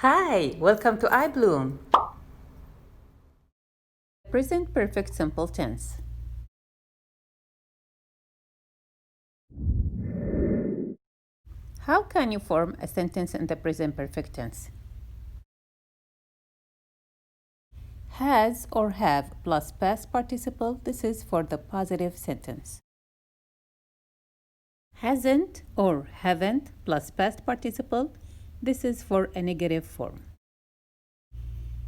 Hi, welcome to iBloom. Present perfect simple tense. How can you form a sentence in the present perfect tense? Has or have plus past participle, this is for the positive sentence. Hasn't or haven't plus past participle, this is for a negative form.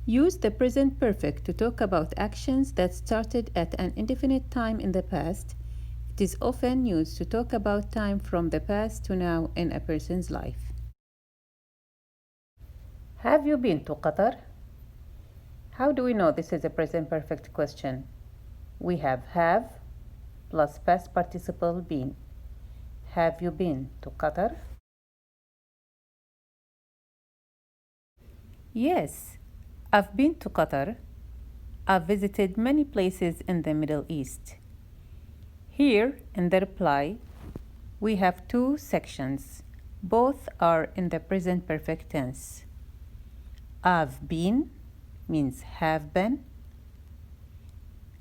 Use the present perfect to talk about actions that started at an indefinite time in the past. It is often used to talk about time from the past to now in a person's life. Have you been to Qatar? How do we know this is a present perfect question? We have plus past participle been. Have you been to Qatar? Yes, I've been to Qatar. I've visited many places in the Middle East. Here in the reply, we have two sections. Both are in the present perfect tense. I've been means have been.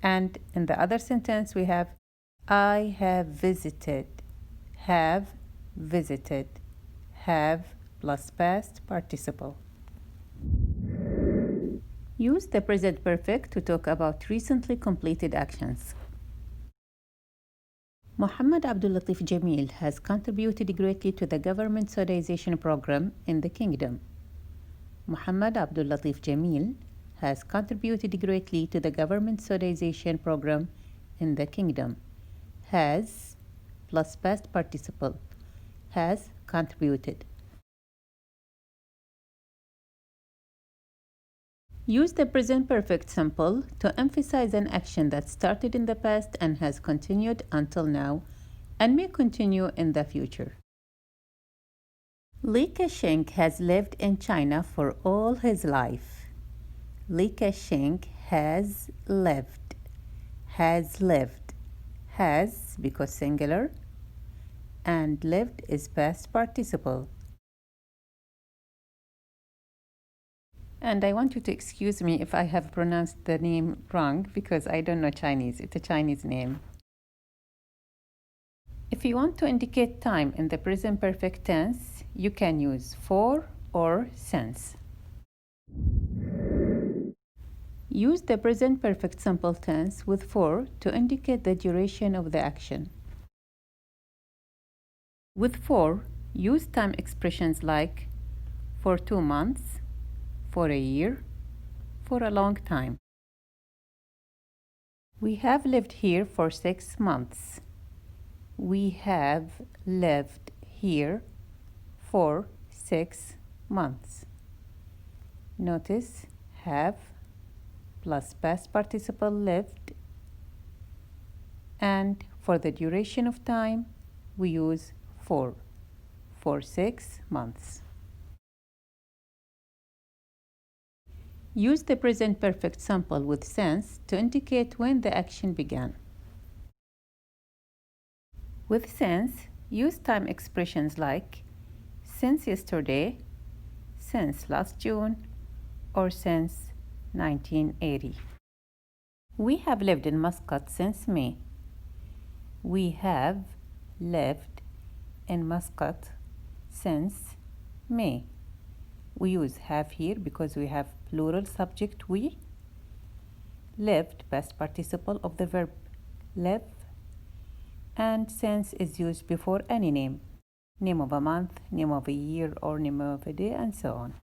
And in the other sentence, we have I have visited. Have visited. Have plus past participle. Use the present perfect to talk about recently completed actions. Muhammad Abdul Latif Jamil has contributed greatly to the government Saudization program in the kingdom. Muhammad Abdul Latif Jamil has contributed greatly to the government Saudization program in the kingdom. Has plus past participle. Has contributed. Use the present perfect simple to emphasize an action that started in the past and has continued until now and may continue in the future. Li Ka-shing has lived in China for all his life. Li Ka-shing has lived. Has lived. Has because singular and lived is past participle. And I want you to excuse me if I have pronounced the name wrong because I don't know Chinese. It's a Chinese name. If you want to indicate time in the present perfect tense, you can use for or since. Use the present perfect simple tense with for to indicate the duration of the action. With for, use time expressions like for 2 months, for a year, for a long time. We have lived here for 6 months. We have lived here for 6 months. Notice have plus past participle lived, and for the duration of time we use for 6 months. Use the present perfect simple with since to indicate when the action began. With since, use time expressions like since yesterday, since last June, or since 1980. We have lived in Muscat since May. We have lived in Muscat since May. We use have here because we have plural subject we. Lived, past participle of the verb live. And since is used before any name. Name of a month, name of a year, or name of a day, and so on.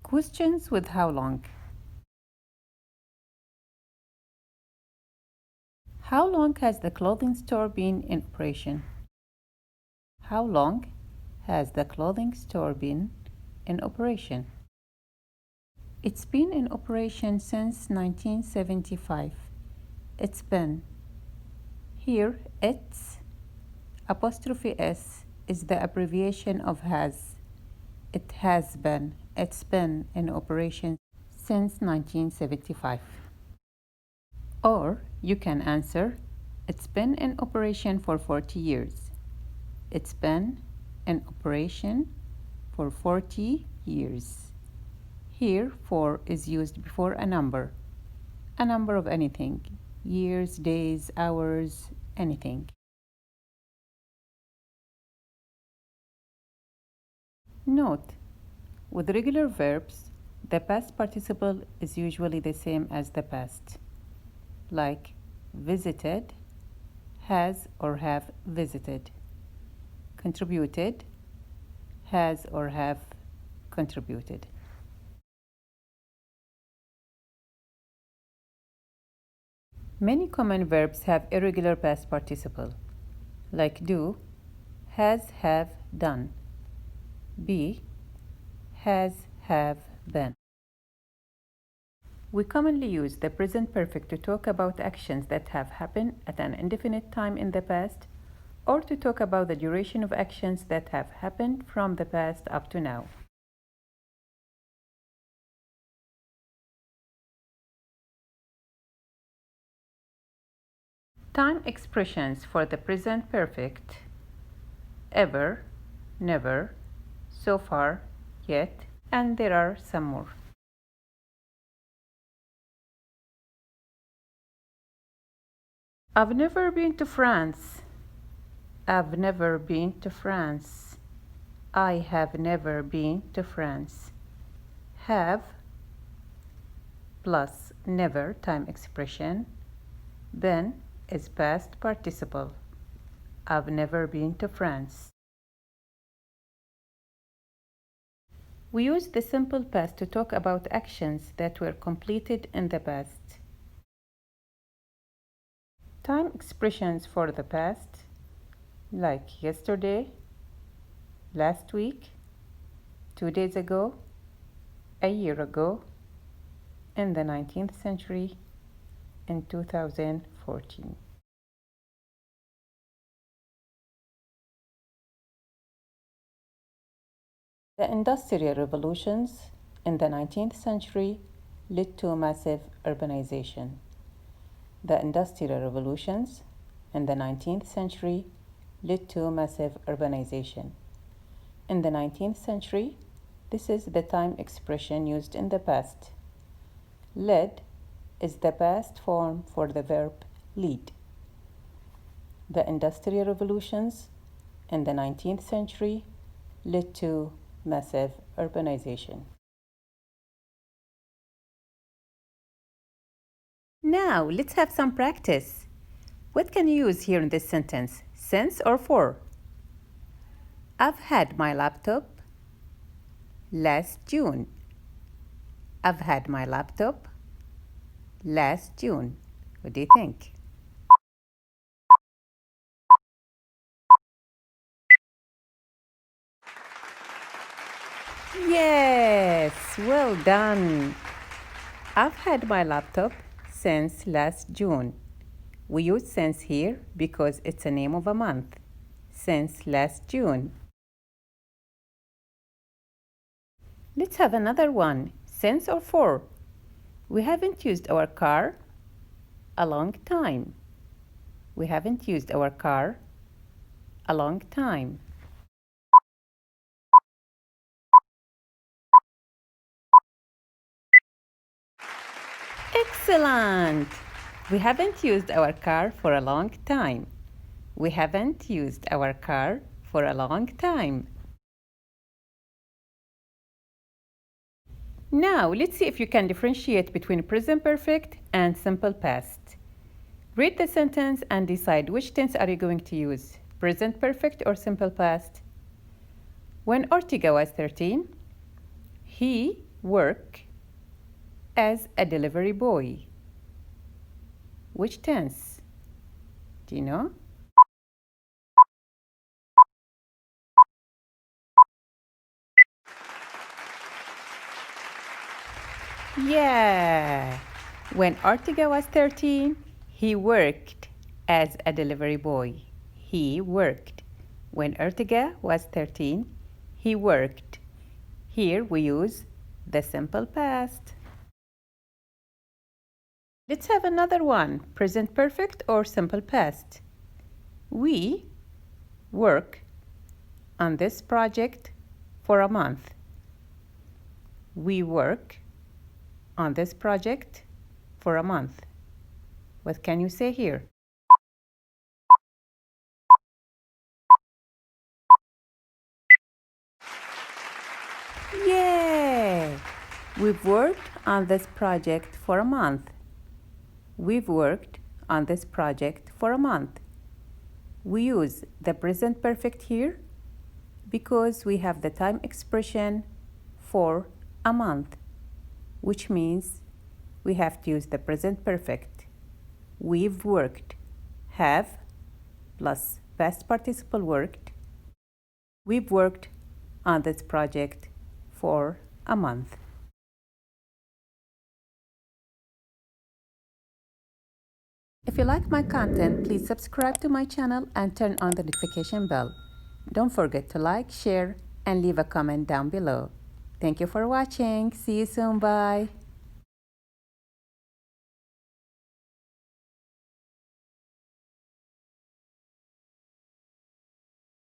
Questions with how long? How long has the clothing store been in operation? How long has the clothing store been in operation? It's been in operation since 1975. It's been. Here, it's apostrophe s is the abbreviation of has. It has been. It's been in operation since 1975. Or you can answer, it's been in operation for 40 years. It's been in operation for 40 years. Here, for is used before a number of anything, years, days, hours, anything. Note, with regular verbs, the past participle is usually the same as the past, like visited, has or have visited, contributed, has or have contributed. Many common verbs have irregular past participle, like do, has, have, done, be, has, have, been. We commonly use the present perfect to talk about actions that have happened at an indefinite time in the past, or to talk about the duration of actions that have happened from the past up to now. Time expressions for the present perfect: ever, never, so far, yet, and there are some more. I've never been to France. I've never been to France. I have never been to France. Have plus never time expression. Been is past participle. I've never been to France. We use the simple past to talk about actions that were completed in the past. Time expressions for the past, like yesterday, last week, 2 days ago, a year ago, in the 19th century, in 2014. The industrial revolutions in the 19th century led to massive urbanization. The industrial revolutions in the 19th century led to massive urbanization. In the 19th century, this is the time expression used in the past. Led is the past form for the verb lead. The industrial revolutions in the 19th century led to massive urbanization. Now, let's have some practice. What can you use here in this sentence? Since or for? I've had my laptop last June. I've had my laptop last June. What do you think? Yes, well done. I've had my laptop since last June. We use since here because it's a name of a month. Since last June. Let's have another one. Since or for? We haven't used our car a long time. We haven't used our car a long time. Excellent! We haven't used our car for a long time. We haven't used our car for a long time. Now, let's see if you can differentiate between present perfect and simple past. Read the sentence and decide which tense are you going to use, present perfect or simple past. When Ortega was 13, he worked as a delivery boy. Which tense? Do you know? Yeah. When Ortega was 13, he worked as a delivery boy. He worked. When Ortega was 13, he worked. Here we use the simple past. Let's have another one, present perfect or simple past. We work on this project for a month. We work on this project for a month. What can you say here? Yay! We've worked on this project for a month. We've worked on this project for a month. We use the present perfect here because we have the time expression for a month, which means we have to use the present perfect. We've worked. Have plus past participle worked. We've worked on this project for a month. If you like my content, please subscribe to my channel and turn on the notification bell. Don't forget to like, share, and leave a comment down below. Thank you for watching. See you soon. Bye.